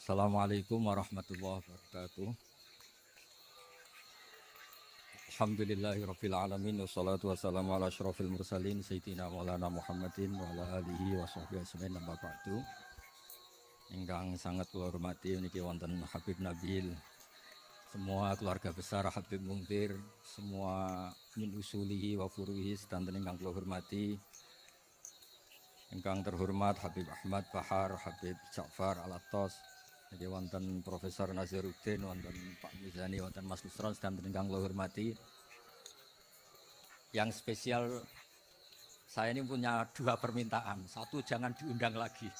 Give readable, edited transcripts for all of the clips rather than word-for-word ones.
Assalamualaikum warahmatullahi wabarakatuh. Alhamdulillahirabbil alamin wassalatu wassalamu ala asyrofil mursalin sayyidina maulana Muhammadin wa ala alihi washabbihi ajmain amma ba'du. Ingkang sangat kula hormati niki wonten Habib Nabil, semua keluarga besar Habib Mungtir, semua min usulihi wa furuhi sedanten ingkang kula hormati. Ingkang terhormat Habib Ahmad Bahar, Habib Ja'far Al-Attas, niki wonten Profesor Nazaruddin, wonten Pak Mizani, wonten Mas Nusron sedanten ingkang kula hormati. Yang spesial, saya ini punya dua permintaan. Satu, jangan diundang lagi.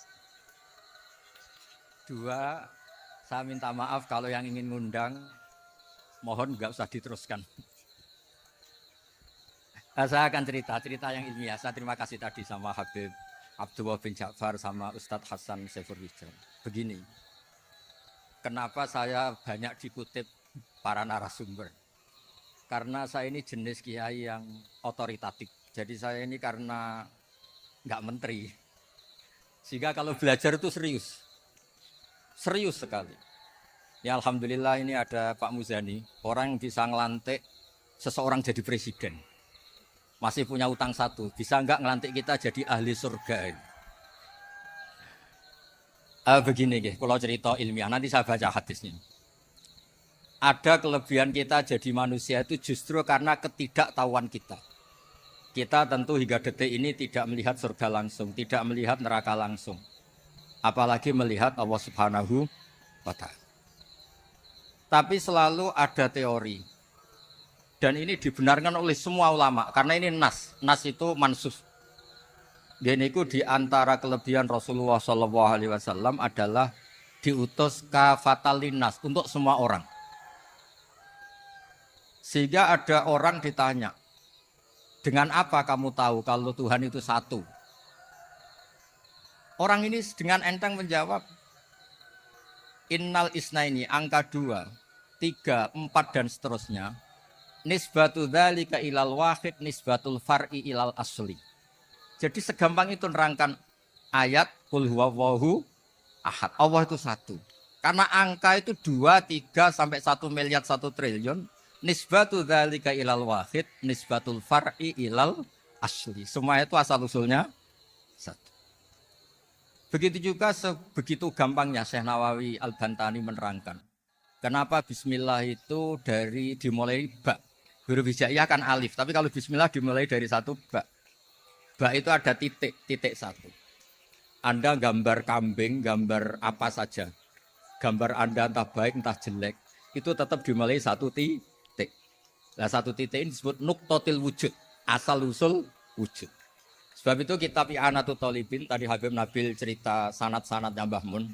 Dua, saya minta maaf kalau yang ingin ngundang, mohon nggak usah diteruskan. Saya akan cerita yang ilmiah. Saya terima kasih tadi sama Habib Abdullah bin Ja'far sama Ustadz Hasan Saifur Wijal. Begini, kenapa saya banyak dikutip para narasumber? Karena saya ini jenis kiai yang otoritatif. Jadi saya ini karena nggak menteri, sehingga kalau belajar itu serius sekali. Ya alhamdulillah ini ada Pak Muzani, orang yang bisa ngelantik seseorang jadi presiden. Masih punya utang satu, bisa nggak ngelantik kita jadi ahli surga? Begini, kalau cerita ilmiah, nanti saya baca hadisnya. Ada kelebihan kita jadi manusia itu justru karena ketidaktahuan kita. Kita tentu hingga detik ini tidak melihat surga langsung, tidak melihat neraka langsung. Apalagi melihat Allah Subhanahu wa Ta'ala. Tapi selalu ada teori. Dan ini dibenarkan oleh semua ulama karena ini nas. Nas itu mansus. Dan itu di antara kelebihan Rasulullah SAW adalah diutus kafatalin nas untuk semua orang. Sehingga ada orang ditanya, dengan apa kamu tahu kalau Tuhan itu satu? Orang ini dengan enteng menjawab, innal isnaini, angka 2, 3, 4 dan seterusnya. Nisbatu dzalika ilal wahid nisbatul far'i ilal asli. Jadi segampang itu nerangkan ayat qul huwallahu ahad. Allah itu satu. Karena angka itu 2, 3 sampai 1 miliar 1 triliun. Nisbatu dzalika ilal wahid nisbatul far'i ilal asli. Semua itu asal usulnya satu. Begitu juga begitu gampangnya Syekh Nawawi Al-Bantani menerangkan. Kenapa bismillah itu dimulai ba. Huruf hijaiyah kan alif, tapi kalau bismillah dimulai dari satu ba. Ba itu ada titik satu. Anda gambar kambing, gambar apa saja. Gambar Anda entah baik entah jelek, itu tetap dimulai satu titik. Nah satu titik ini disebut nuqtatil wujud, asal usul wujud. Sebab itu kitab I'anatul Thalibin, tadi Habib Nabil cerita sanad-sanadnya Mbah Mun.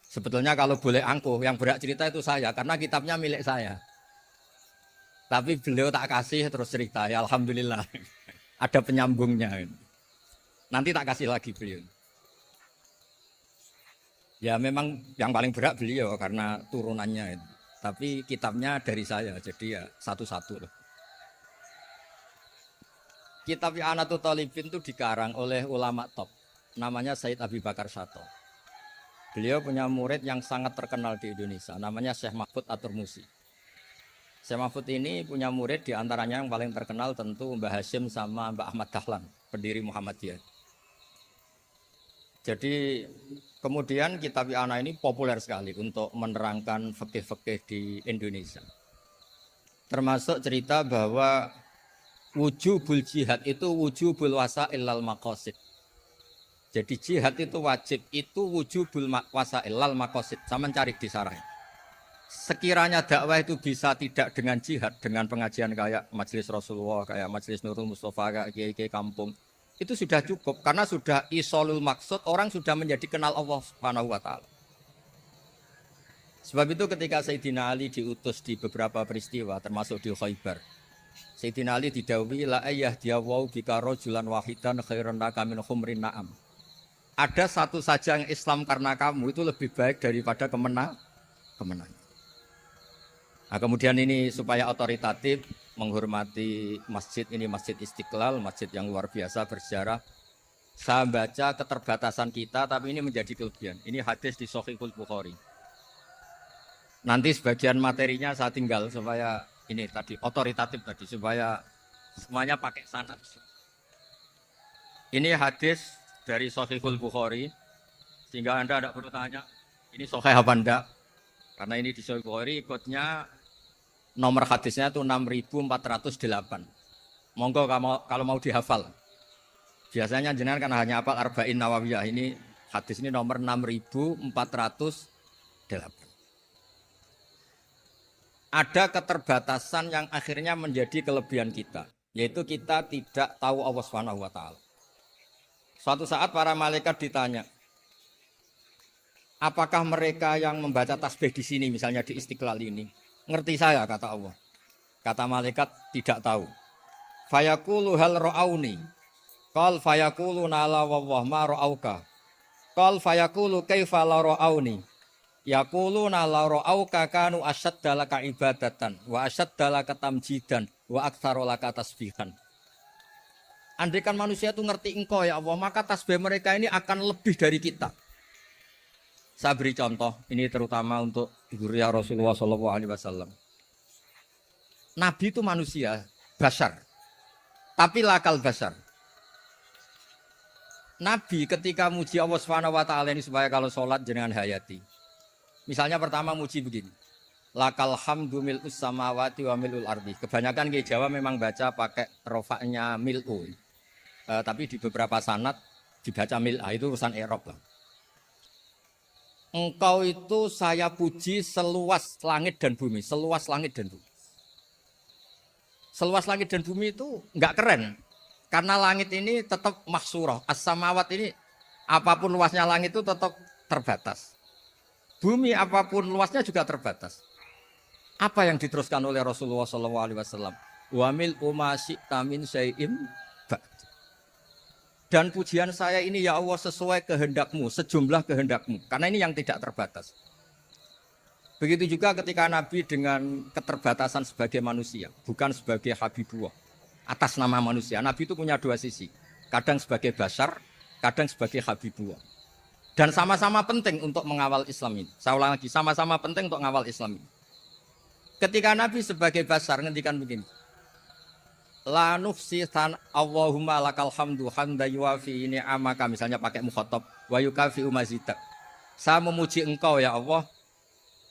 Sebetulnya kalau boleh angkuh, yang berhak cerita itu saya, karena kitabnya milik saya. Tapi beliau tak kasih terus cerita, ya alhamdulillah. Ada penyambungnya. Nanti tak kasih lagi beliau. Ya memang yang paling berhak beliau karena turunannya itu. Tapi kitabnya dari saya, jadi ya satu-satu loh. Kitab I'anatul Thalibin itu dikarang oleh ulama top, namanya Said Abi Bakar Sato. Beliau punya murid yang sangat terkenal di Indonesia, namanya Syekh Mahfud At-Turmusi. Syekh Mahfud ini punya murid diantaranya yang paling terkenal tentu Mbah Hashim sama Mbah Ahmad Dahlan, pendiri Muhammadiyah. Jadi kemudian kitab I'anah ini populer sekali untuk menerangkan fikih-fikih di Indonesia. Termasuk cerita bahwa wujubul jihad itu wujubul wasail lal maqasid. Jadi jihad itu wajib, itu wujubul wasail lal maqasid. Sama cari di sarah. Sekiranya dakwah itu bisa tidak dengan jihad, dengan pengajian kayak Majelis Rasulullah, kayak Majelis Nurul Mustafa, kayak kiai kampung, itu sudah cukup karena sudah isolul maksud, orang sudah menjadi kenal Allah Subhanahu wa Ta'ala. Sebab itu ketika Sayyidina Ali diutus di beberapa peristiwa termasuk di Khaybar, Sayyidina Ali didhawuhi la ayyahdiyawu bika rajulan wahidan khairan laka min humrin na'am. Ada satu saja yang Islam karena kamu itu lebih baik daripada kemenangan. Nah, kemudian ini supaya otoritatif menghormati masjid ini, Masjid Istiqlal, masjid yang luar biasa bersejarah. Saya baca keterbatasan kita, tapi ini menjadi kelebihan. Ini hadis di Shahihul Bukhari. Nanti sebagian materinya saya tinggal supaya ini tadi otoritatif tadi supaya semuanya pakai sanad. Ini hadis dari Shahihul Bukhari sehingga Anda tidak perlu tanya ini sahih apa enggak. Karena ini di Shahihul Bukhari ikutnya nomor hadisnya itu 6408. Monggo kalau mau dihafal. Biasanya jenengan kan hanya hafal Arba'in Nawawiyah. Ini hadis ini nomor 6408. Ada keterbatasan yang akhirnya menjadi kelebihan kita, yaitu kita tidak tahu Allah Subhanahu wa taala. Suatu saat para malaikat ditanya, apakah mereka yang membaca tasbih di sini misalnya di Istiqlal ini ngerti saya, kata Allah. Kata malaikat tidak tahu. Fayaqulu hal ra'auni. Qal fayaqulu nala wallah ma ra'auka. Qal fayaqulu kaifa la ra'auni. Yaquluna la ra'auka kanu asyadda laka ibadatan wa asyadda laka tamjidan wa aktsara laka tasbihan. Andaikan manusia itu ngerti engkau ya Allah, maka tasbih mereka ini akan lebih dari kita. Saya beri contoh, ini terutama untuk zuriat Rasulullah SAW. Nabi itu manusia, basar, tapi lakal basar. Nabi ketika muji Allah SWT ini supaya kalau sholat jangan hayati. Misalnya pertama muji begini. Lakal hamdu mil'us samawati wa mil'ul ardi. Kebanyakan di Jawa memang baca pakai rofaknya mil'u. Tapi di beberapa sanad dibaca mil'a, itu urusan i'rab lah. Engkau itu saya puji seluas langit dan bumi, seluas langit dan bumi. Seluas langit dan bumi itu enggak keren. Karena langit ini tetap mahsurah. As-samawat ini apapun luasnya langit itu tetap terbatas. Bumi apapun luasnya juga terbatas. Apa yang diteruskan oleh Rasulullah SAW? Wamil umasyi'ta min syai'im ba'd. Dan pujian saya ini ya Allah sesuai kehendakmu, sejumlah kehendakmu. Karena ini yang tidak terbatas. Begitu juga ketika Nabi dengan keterbatasan sebagai manusia, bukan sebagai Habibullah, atas nama manusia. Nabi itu punya dua sisi. Kadang sebagai basar, kadang sebagai Habibullah. Dan sama-sama penting untuk mengawal Islam ini. Saya ulang lagi, sama-sama penting untuk mengawal Islam ini. Ketika Nabi sebagai basar ngendikan begini. La nufsi Allahumma lakal hamdu hamda yuafi ni'amaka, misalnya pakai mukhatab wa yukafi umazidak. Saya memuji engkau ya Allah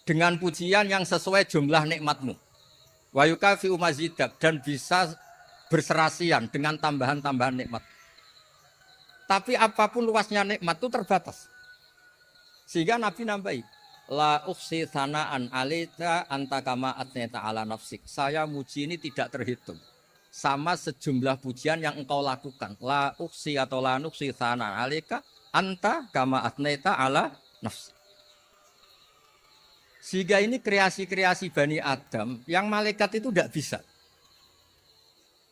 dengan pujian yang sesuai jumlah nikmatmu. Wa yukafi umazidak, dan bisa berserasian dengan tambahan-tambahan nikmat. Tapi apapun luasnya nikmat itu terbatas. Sehingga Nabi nambahi, la ukhsi thana'an alita anta kama atneta ala nafsik. Saya muji ini tidak terhitung. Sama sejumlah pujian yang engkau lakukan. La ukhsi atau la nukhsi thana'an alika anta kama atneta ala nafsik. Sehingga ini kreasi-kreasi Bani Adam yang malaikat itu tidak bisa.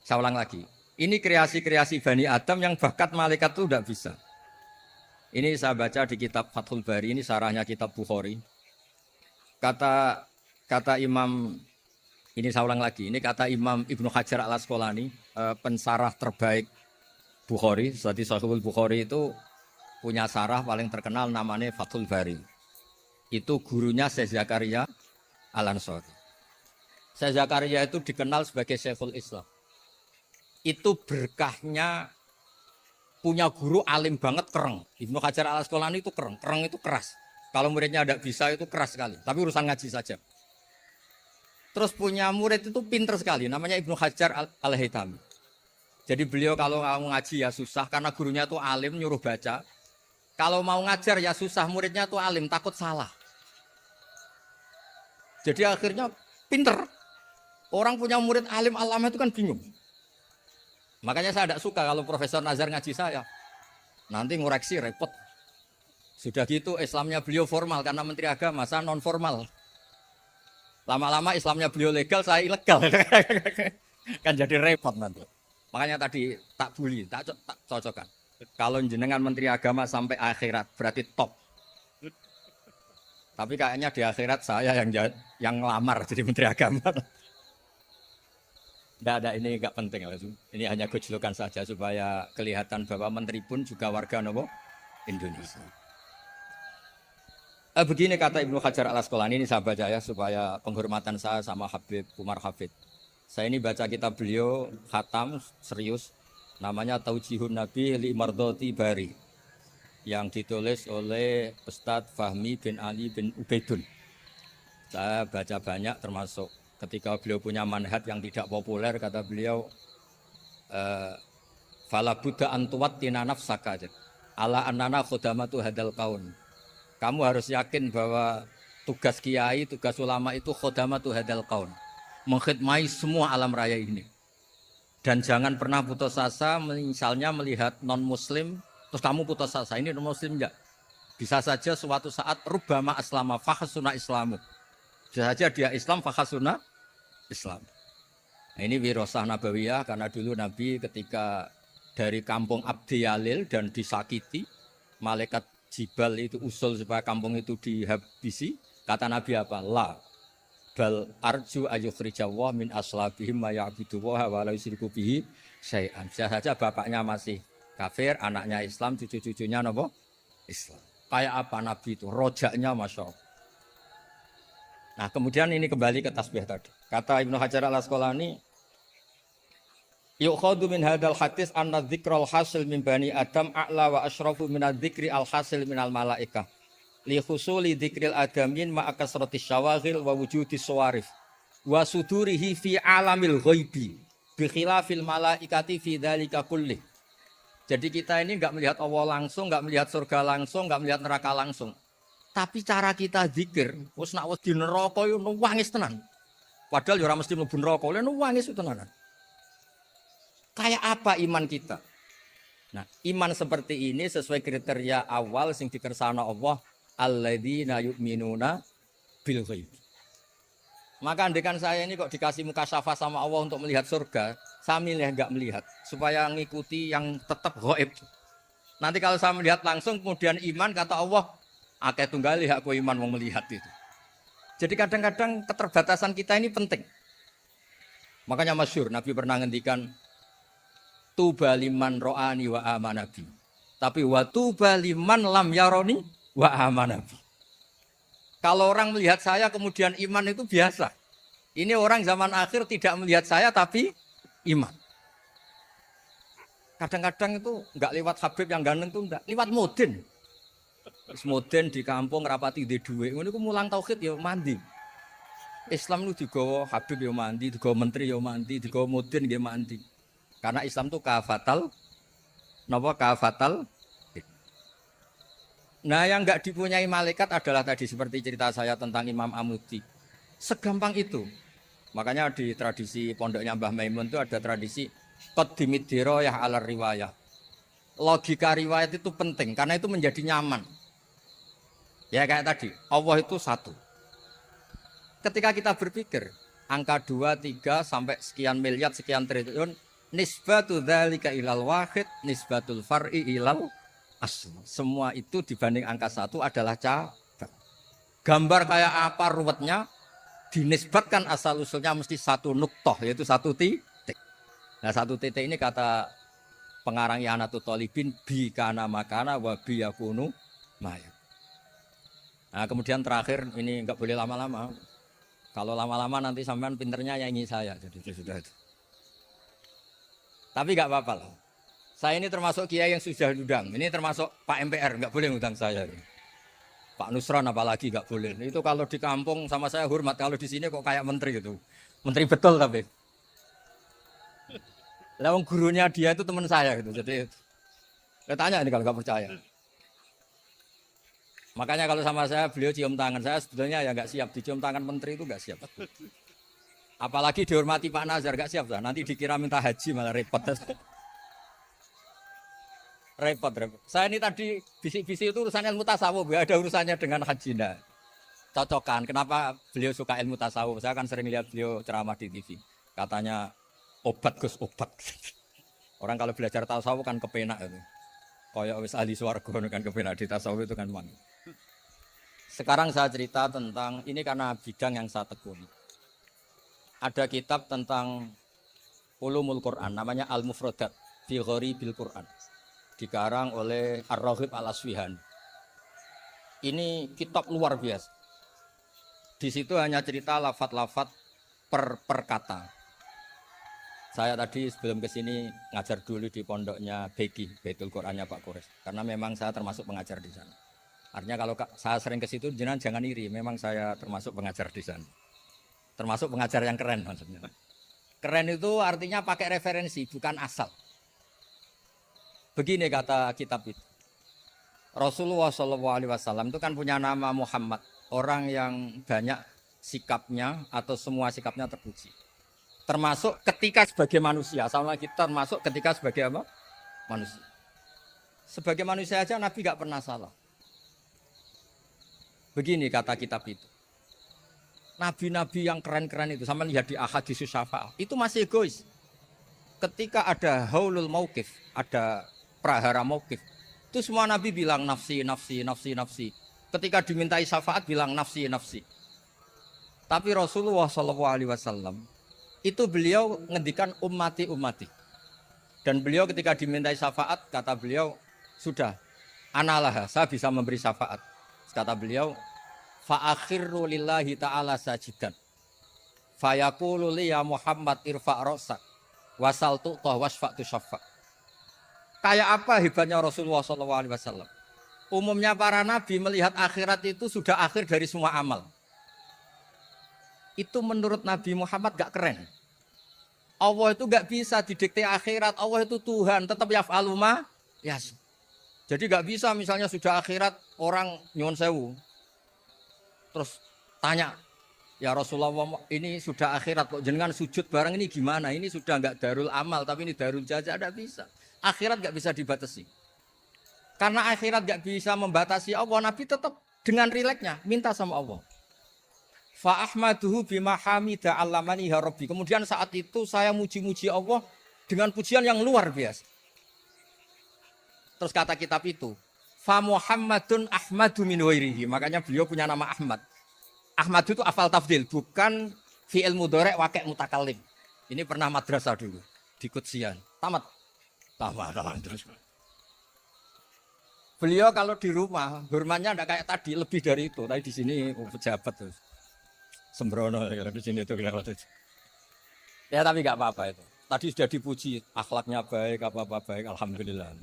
Saya ulang lagi. Ini kreasi-kreasi Bani Adam yang bakat malaikat itu tidak bisa. Ini saya baca di kitab Fathul Bari, ini sarahnya kitab Bukhari. Kata Imam, ini saya ulang lagi, ini kata Imam Ibnu Hajar al-Asqalani, pensarah terbaik Bukhari. Jadi Sahihul Bukhari itu punya sarah paling terkenal namanya Fathul Bari. Itu gurunya Syekh Zakaria Al-Ansari. Syekh Zakaria itu dikenal sebagai Syekhul Islam. Itu berkahnya punya guru alim banget, kereng. Ibnu Hajar al-Asqalani itu kereng itu keras. Kalau muridnya tidak bisa itu keras sekali, tapi urusan ngaji saja. Terus punya murid itu pinter sekali, namanya Ibnu Hajar al-Haytami. Jadi beliau kalau mau ngaji ya susah, karena gurunya itu alim, nyuruh baca. Kalau mau ngajar ya susah, muridnya itu alim, takut salah. Jadi akhirnya pinter. Orang punya murid alim alama itu kan bingung. Makanya saya tidak suka kalau Profesor Nazar ngaji saya. Nanti ngoreksi repot. Sudah gitu Islamnya beliau formal karena Menteri Agama, saya non formal. Lama-lama Islamnya beliau legal, saya ilegal. Kan jadi repot nanti. Makanya tadi tak bully, tak cocokkan. Kalau jenengan Menteri Agama sampai akhirat berarti top. Tapi kayaknya di akhirat saya yang lamar jadi Menteri Agama. Tidak, ini nggak penting. Ini hanya gejolokan saja supaya kelihatan bahwa menteri pun juga warga nopo Indonesia. Begini kata Ibnu Hajar al Asqalani, ini saya baca ya supaya penghormatan saya sama Habib Umar Hafid. Saya ini baca kitab beliau khatam serius, namanya Taujihun Nabi li Mardoti Bari, yang ditulis oleh Ustadz Fahmi bin Ali bin Ubaidun. Saya baca banyak, termasuk ketika beliau punya manhaj yang tidak populer, kata beliau, fala buddha antuwat tina nafsaka ala annana khudamatu hadal kaun. Kamu harus yakin bahwa tugas kiai, tugas ulama itu khudamatu hadal kaun, mengkhidmati semua alam raya ini. Dan jangan pernah putus asa, misalnya melihat non muslim terus kamu putus asa, ini non muslim enggak. Bisa saja suatu saat rubbama aslama fakhasuna islamu. Bisa saja dia Islam fakhasuna Islam. Nah, ini wirasah nabawiyah, karena dulu Nabi ketika dari kampung Abdi Yalil dan disakiti, malaikat Jibal itu usul supaya kampung itu dihabisi. Kata Nabi apa? La bal arju ayukhrijawah min aslabihim ma ya'budu wa la yusyriku bihi syai'an. Bisa saja bapaknya masih kafir, anaknya Islam, cucu-cucunya napa? Islam. Kayak apa Nabi itu? Rojaknya Masya Allah. Nah, kemudian ini kembali ke tasbih tadi. Kata Ibnu Hajar al Asqalani, yukhadu min hadal hadis anna dzikral hasil min bani Adam a'la wa asyrafu min adzikri al hasil min al malaikah. Li khusuli dzikril adamin ma akasratis syawaghil wa wujudis sawarif wa sudurihi fi alamil ghaibi bi khilafil malaikati fi dzalika kulli. Jadi kita ini enggak melihat Allah langsung, enggak melihat surga langsung, enggak melihat neraka langsung. Tapi cara kita zikir, wis nak wedi neraka yo nuwangis tenan. Padahal yo ora mesti mlebu neraka, lha nuwangis tenanan. Kayak apa iman kita? Nah, iman seperti ini sesuai kriteria awal sing dikersana Allah, alladzina yu'minuna bil ghaib. Maka andekan saya ini kok dikasih mukasyafah sama Allah untuk melihat surga, saya milih enggak melihat supaya ngikuti yang tetap ghaib. Nanti kalau saya melihat langsung kemudian iman, kata Allah, akeh tunggali aku iman mau melihat itu. Jadi kadang-kadang keterbatasan kita ini penting. Makanya masyhur Nabi pernah ngendikan tuba liman ro'ani wa amanabi. Tapi wa tuba liman lam yaroni wa amanabi. Kalau orang melihat saya kemudian iman itu biasa. Ini orang zaman akhir tidak melihat saya tapi iman. Kadang-kadang itu enggak lewat Habib yang ganteng itu enggak, lewat Mudin. Mudin di kampung rapati di duit, ngono iku mulang tauhid ya mandi. Islam itu digawa Habib ya mandi, digawa menteri ya mandi, digawa Mudin ya mandi. Karena Islam itu kafatal, napa kafatal. Nah, yang enggak dipunyai malaikat adalah tadi seperti cerita saya tentang Imam Amudi. Segampang itu. Makanya di tradisi pondoknya Mbah Maimun itu ada tradisi qaddimid dirayah ala riwayah. Logika riwayat itu penting karena itu menjadi nyaman. Ya kayak tadi, Allah itu satu. Ketika kita berpikir, angka 2, 3, sampai sekian miliar, sekian triliun, nisbatu dzalika ilal wahid, nisbatul far'i ilal asl. Semua itu dibanding angka 1 adalah cabang. Gambar kayak apa ruwetnya, dinisbatkan asal-usulnya mesti satu nuktoh, yaitu satu titik. Nah, satu titik ini kata pengarang Ihanatul Thalibin, bi kana makana wa bi yakunu maya. Nah, kemudian terakhir ini enggak boleh lama-lama. Kalau lama-lama nanti sampean pinternya nyanyi saya. Jadi sudah itu. Tapi enggak apa-apa lah. Saya ini termasuk kiai yang sudah diundang. Ini termasuk Pak MPR, enggak boleh ngundang saya. Pak Nusron apalagi enggak boleh. Itu kalau di kampung sama saya hormat, kalau di sini kok kayak menteri gitu. Menteri betul tapi. Lah gurunya dia itu teman saya gitu. Jadi saya tanya ini kalau enggak percaya. Makanya kalau sama saya beliau cium tangan, saya sebetulnya ya nggak siap dicium tangan menteri itu nggak siap. Apalagi dihormati Pak Nazar nggak siap, nanti dikira minta haji malah repot. repot. Saya ini tadi bisik-bisik itu urusan ilmu tasawuf, ya ada urusannya dengan haji. Nah, cocokan. Kenapa beliau suka ilmu tasawuf? Saya kan sering lihat beliau ceramah di TV. Katanya obat Gus obat. Orang kalau belajar tasawuf kan kepenak itu. Kayak wis ahli swarga kan kepenak di tasawuf itu kan mang. Sekarang saya cerita tentang, ini karena bidang yang saya tekuni. Ada kitab tentang Ulumul Quran, namanya Al-Mufradat fi Gharibil Quran. Dikarang oleh Ar-Raghib Al-Asfihani. Ini kitab luar biasa. Di situ hanya cerita lafat-lafat per kata. Saya tadi sebelum ke sini ngajar dulu di pondoknya Beki, Baitul Qurannya Pak Kores. Karena memang saya termasuk pengajar di sana. Artinya kalau saya sering ke situ jangan iri, memang saya termasuk pengajar di sana. Termasuk pengajar yang keren maksudnya. Keren itu artinya pakai referensi, bukan asal. Begini kata kitab itu. Rasulullah SAW itu kan punya nama Muhammad. Orang yang banyak sikapnya atau semua sikapnya terpuji. Termasuk ketika sebagai manusia. Sama kita termasuk ketika sebagai apa? Manusia. Sebagai manusia aja Nabi gak pernah salah. Begini kata kitab itu. Nabi-nabi yang keren-keren itu, sama lihat di Ahaditsus Syafa'ah, itu masih egois. Ketika ada haulul mauqif, ada prahara mauqif, itu semua Nabi bilang nafsi, nafsi, nafsi, nafsi. Ketika dimintai syafaat bilang nafsi, nafsi. Tapi Rasulullah SAW itu beliau ngendikan ummati, ummati. Dan beliau ketika dimintai syafaat, kata beliau, sudah, analah, saya bisa memberi syafaat. Kata beliau, fa'akhirru lillahi ta'ala sajidan. Fayaqulu li ya Muhammad irfa' ra'sak. Wasal tu'tah wasfa'tu syafa'. Kayak apa hebatnya Rasulullah SAW? Umumnya para nabi melihat akhirat itu sudah akhir dari semua amal. Itu menurut Nabi Muhammad gak keren. Allah itu gak bisa didikte akhirat. Allah itu Tuhan, tetap yaf'alu ma yas. Jadi gak bisa misalnya sudah akhirat orang nyuwun sewu. Terus tanya, ya Rasulullah ini sudah akhirat kok jenengan sujud bareng ini gimana? Ini sudah enggak darul amal tapi ini darul jaza, tidak bisa. Akhirat enggak bisa dibatasi. Karena akhirat enggak bisa membatasi Allah, Nabi tetap dengan rileksnya minta sama Allah. Fa ahmaduhu bima hamida allamani ya rabbi. Kemudian saat itu saya muji-muji Allah dengan pujian yang luar biasa. Terus kata kitab itu, fa Muhammadun Ahmadu min wairihi. Makanya beliau punya nama Ahmad. Ahmad itu afal tafdil, bukan fi'il mudhari' waqi' mutakallim. Ini pernah madrasah dulu di Kutsian. Tamat terus. Beliau kalau di rumah hormatnya enggak kayak tadi, lebih dari itu. Tadi di sini pejabat terus. Sembrono di sini itu kelewat. Ya tapi enggak apa-apa itu. Tadi sudah dipuji, akhlaknya baik, apa-apa baik, alhamdulillah.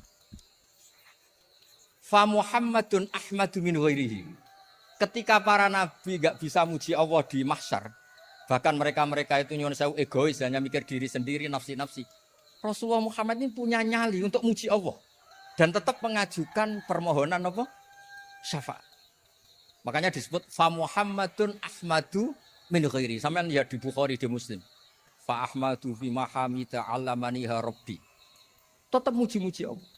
Fa Muhammadun Ahmadu min ghairihi. Ketika para nabi gak bisa muji Allah di mahsyar, bahkan mereka itu nyuwun sewu egois, hanya mikir diri sendiri, nafsi-nafsi. Rasulullah Muhammad ini punya nyali untuk muji Allah dan tetap mengajukan permohonan apa? Syafaat. Makanya disebut fa Muhammadun Ahmadu min ghairihi. Sampeyan lihat di Bukhari, di Muslim. Fa Ahmadu fi mahamida allamani rabbi. Tetap muji-muji Allah.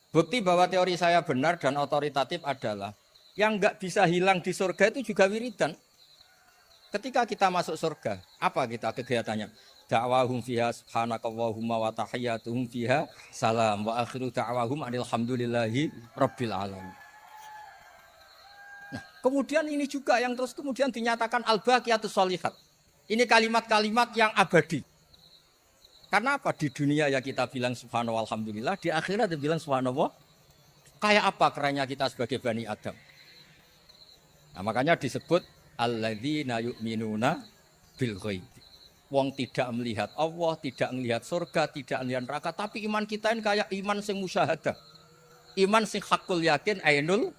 Bukti bahwa teori saya benar dan otoritatif adalah yang nggak bisa hilang di surga itu juga wiridan. Ketika kita masuk surga, apa kita kegiatannya? Da'wahum fiha subhanakallahumma wa tahiyyatuhum fiha salam wa akhiru da'wahum alhamdulillahi rabbil alamin. Nah, kemudian ini juga yang terus kemudian dinyatakan al-baqiyatus sholihat. Ini kalimat-kalimat yang abadi. Karena apa? Di dunia ya kita bilang subhanallah alhamdulillah, di akhirat dia bilang subhanallah. Kayak apa kerennya kita sebagai Bani Adam? Nah, makanya disebut alladzina yu'minuna bil ghaib. Wong tidak melihat Allah, tidak melihat surga, tidak melihat neraka, tapi iman kita ini kayak iman sing musyahadah. Iman sing hakul yakin, ainul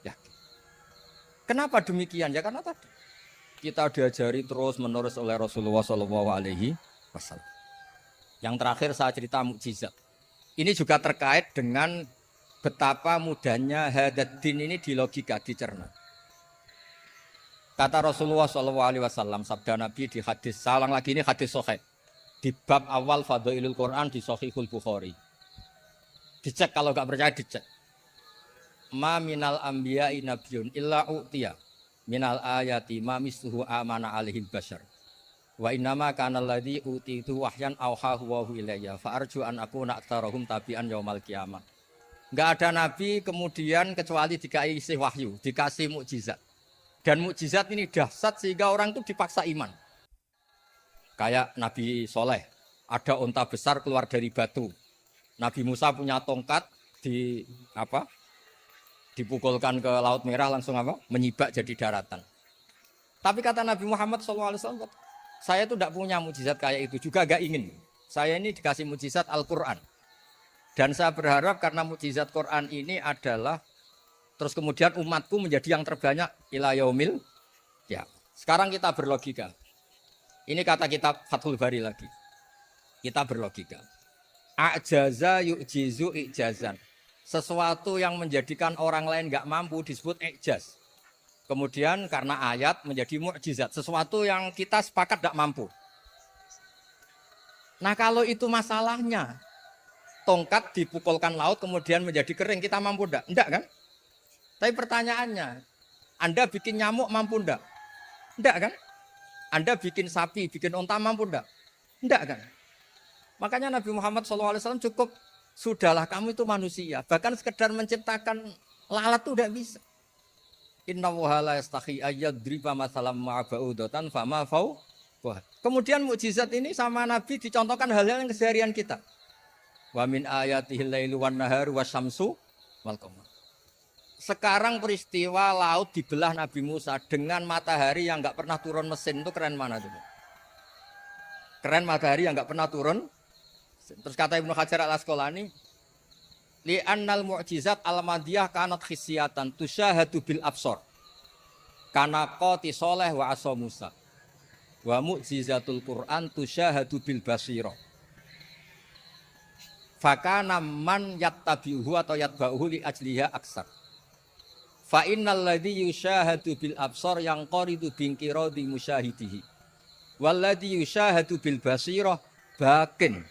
yakin. Kenapa demikian? Ya karena tadi kita diajari terus menerus oleh Rasulullah SAW. Yang terakhir saya cerita mukjizat. Ini juga terkait dengan betapa mudahnya hadaddin ini di logika, dicerna. Kata Rasulullah SAW, sabda Nabi di hadis, salang lagi ini hadis sahih. Di bab awal Fadhailul Quran di Sahihul Bukhari. Dicek kalau nggak percaya dicek. Ma minal anbiya'i nabiyyun illa u'tiya minal ayati ma misluhu amana alaihil bashar. Wa innama kana alladzi utitu wahyan auhahu wa ilayya fa arju an akuna aktsarahum tabi'an yaumal qiyamah. Enggak ada nabi kemudian kecuali dikasih wahyu, dikasih mukjizat. Dan mukjizat ini dahsyat sehingga orang itu dipaksa iman. Kayak Nabi Soleh, Ada unta besar keluar dari batu. Nabi Musa punya tongkat dipukulkan ke Laut Merah langsung menyibak jadi daratan. Tapi kata Nabi Muhammad SAW, saya itu tidak punya mujizat kayak itu, juga gak ingin. Saya ini dikasih mujizat Al-Quran. Dan saya berharap karena mujizat Quran ini adalah terus kemudian umatku menjadi yang terbanyak ila yaumil. Ya, sekarang kita berlogika. Ini kata kitab Fathul Bari lagi. Kita berlogika. A'jaza yu'jizu i'jazan. Sesuatu yang menjadikan orang lain enggak mampu disebut i'jaz. Kemudian karena ayat menjadi mukjizat. Sesuatu yang kita sepakat enggak mampu. Nah kalau itu masalahnya. Tongkat dipukulkan laut kemudian menjadi kering. Kita mampu enggak? Enggak kan? Tapi pertanyaannya. Anda bikin nyamuk mampu enggak? Enggak kan? Anda bikin sapi, bikin onta mampu enggak? Enggak kan? Makanya Nabi Muhammad SAW cukup, sudahlah kamu itu manusia. Bahkan sekedar menciptakan lalat itu tidak bisa. Inna wahala yastahi ayyadriba masalam ma'aba'udatan fama fau. Kemudian mukjizat ini sama Nabi dicontohkan hal-hal yang keseharian kita. Wa min ayatihil lailu wan naharu wasyamsu wal qamar. Sekarang peristiwa laut dibelah Nabi Musa dengan matahari yang enggak pernah turun mesin, itu keren mana tuh? Keren matahari yang enggak pernah turun. Terus kata Ibnu Hajar al-Asqalani, li'annal mu'jizat al-madiyah kanat khisyatan tusyahadu bil absor. Kana qati soleh wa asa Musa. Wa mu'jizatul Qur'an tusyahadu bil basira. Fakana man yattabi'uhu atau yatba'uhu li ajliha aksar. Fa innal ladzi yusyahadu bil absor yang qaridu binqiradi musyahidihi. Wal ladzi yusyahadu bil basira bakin.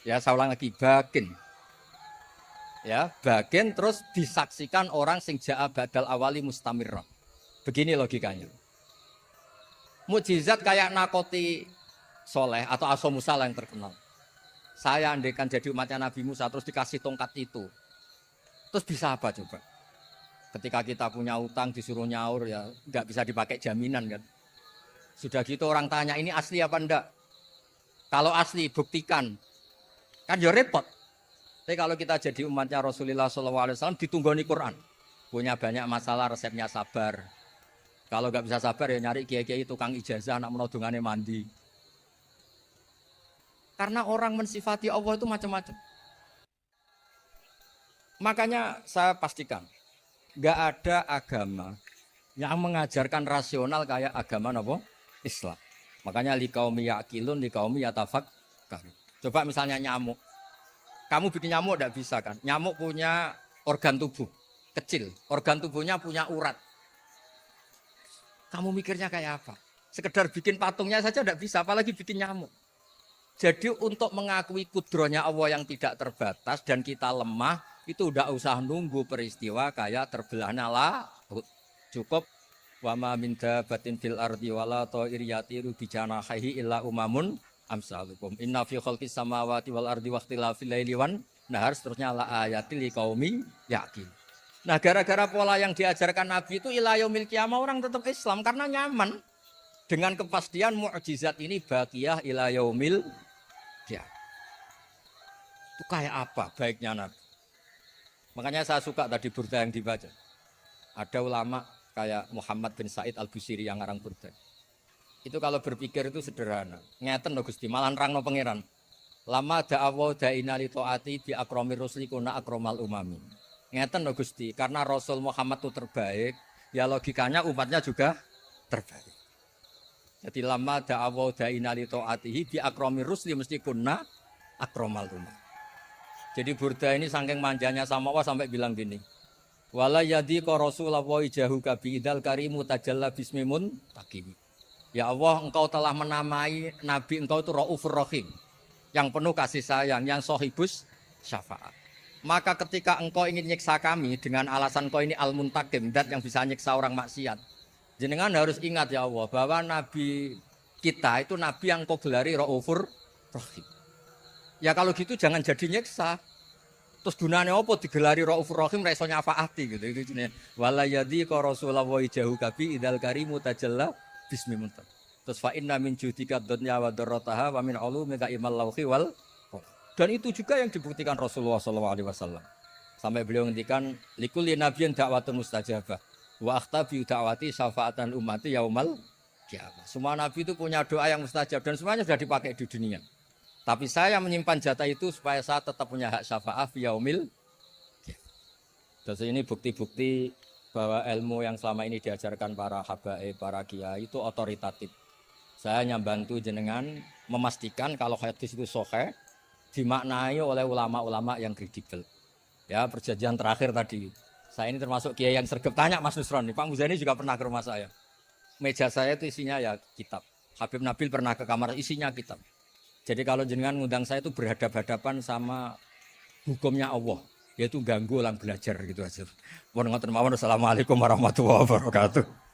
Ya, saya ulang lagi, bakin. Ya, bakin terus disaksikan orang sing ja'a badal awali mustamirrah. Begini logikanya. Mukjizat kayak nakoti soleh atau Asa Musa yang terkenal. Saya andaikan jadi umatnya Nabi Musa terus dikasih tongkat itu. Terus bisa apa coba? Ketika kita punya utang disuruh nyaur ya nggak bisa dipakai jaminan kan. Sudah gitu orang tanya ini asli apa enggak? Kalau asli buktikan. Kan ya repot. Tapi kalau kita jadi umatnya Rasulullah SAW ditunggoni Quran. Punya banyak masalah resepnya sabar. Kalau nggak bisa sabar ya nyari kiai-kiai tukang ijazah anak menodongannya mandi. Karena orang mensifati Allah itu macam-macam. Makanya saya pastikan nggak ada agama yang mengajarkan rasional kayak agama apa? Islam. Makanya liqaumi yaqilun liqaumi yatafakkarun. Coba misalnya nyamuk. Kamu bikin nyamuk tidak bisa kan? Nyamuk punya organ tubuh kecil. Organ tubuhnya punya urat. Kamu mikirnya kayak apa? Sekedar bikin patungnya saja tidak bisa, apalagi bikin nyamuk. Jadi untuk mengakui kudrohnya Allah yang tidak terbatas dan kita lemah, itu tidak usah nunggu peristiwa kayak terbelahnya laut. Cukup wama min dabatin fil ardi wala ta'iriyatiru bijanahihi illa umamun amsalukum inna fi khalqis samawati wal ardi waqtilafil laili wan nahar seterusnya la ayatil liqaumi yaqin. Nah, gara-gara pola yang diajarkan Nabi itu ila yaumil qiyamah orang tetap Islam karena nyaman dengan kepastian mukjizat ini baqiyah ila yaumil qiyamah. Itu kayak apa baiknya Nabi? Makanya saya suka tadi burda yang dibaca. Ada ulama kayak Muhammad bin Said Al-Busiri yang ngarang burda. Itu kalau berpikir itu sederhana. Ngeten lho Gusti, malah nerangno pangeran. Lama da'awa da'ina li ta'ati bi akramir rusli kuna akramal umami. Ngeten lho Gusti, karena Rasul Muhammad itu terbaik, ya logikanya umatnya juga terbaik. Jadi lama da'awa da'ina li ta'atihi bi akramir rusli mesti kuna akramal umami. Jadi burda ini saking manjanya sama Allah sampai bilang gini. Wala yadi ka Rasulullah jahu kabi idal karimu tajalla bismimun takim. Ya Allah, engkau telah menamai Nabi engkau itu Raufur Rahim, yang penuh kasih sayang, yang sohibus syafaat. Maka ketika engkau ingin nyiksa kami dengan alasan engkau ini al-muntakim, dat yang bisa nyiksa orang maksiat, jenengan harus ingat ya Allah bahwa Nabi kita itu Nabi yang engkau gelari Raufur Rahim. Ya kalau gitu jangan jadi nyiksa. Terus gunanya apa digelari Raufur Rahim ra iso nyafaati gitu. Itu jenenge wala yadi ka Rasulullah jahu kabi idal karimu tajalla bismimuntak. Terus fa inna min judika dunya wa darrataha wa min ulumika imal lauhi wal qalam. Dan itu juga yang dibuktikan Rasulullah SAW. Sampai beliau ngendikan likulli nabiyyin da'watun mustajabah wa akhtabi da'wati syafaatan ummati yaumal qiyamah. Semua nabi itu punya doa yang mustajab dan semuanya sudah dipakai di dunia. Tapi saya menyimpan jatah itu supaya saya tetap punya hak syafaat fi yaumil qiyamah. Terus ini bukti-bukti bahwa ilmu yang selama ini diajarkan para habaib, para kiai itu otoritatif. Saya hanya bantu jenengan memastikan kalau hadis itu sahih dimaknai oleh ulama-ulama yang kredibel. Ya, perjanjian terakhir tadi. Saya ini termasuk kiai yang sergap. Tanya Mas Nusron, Pak Muzani juga pernah ke rumah saya. Meja saya itu isinya ya kitab. Habib Nabil pernah ke kamar isinya kitab. Jadi kalau jenengan ngundang saya itu berhadap-hadapan sama hukumnya Allah. Yaitu ganggu orang belajar gitu aja. Mohon ngoten mawon. Assalamualaikum warahmatullahi wabarakatuh.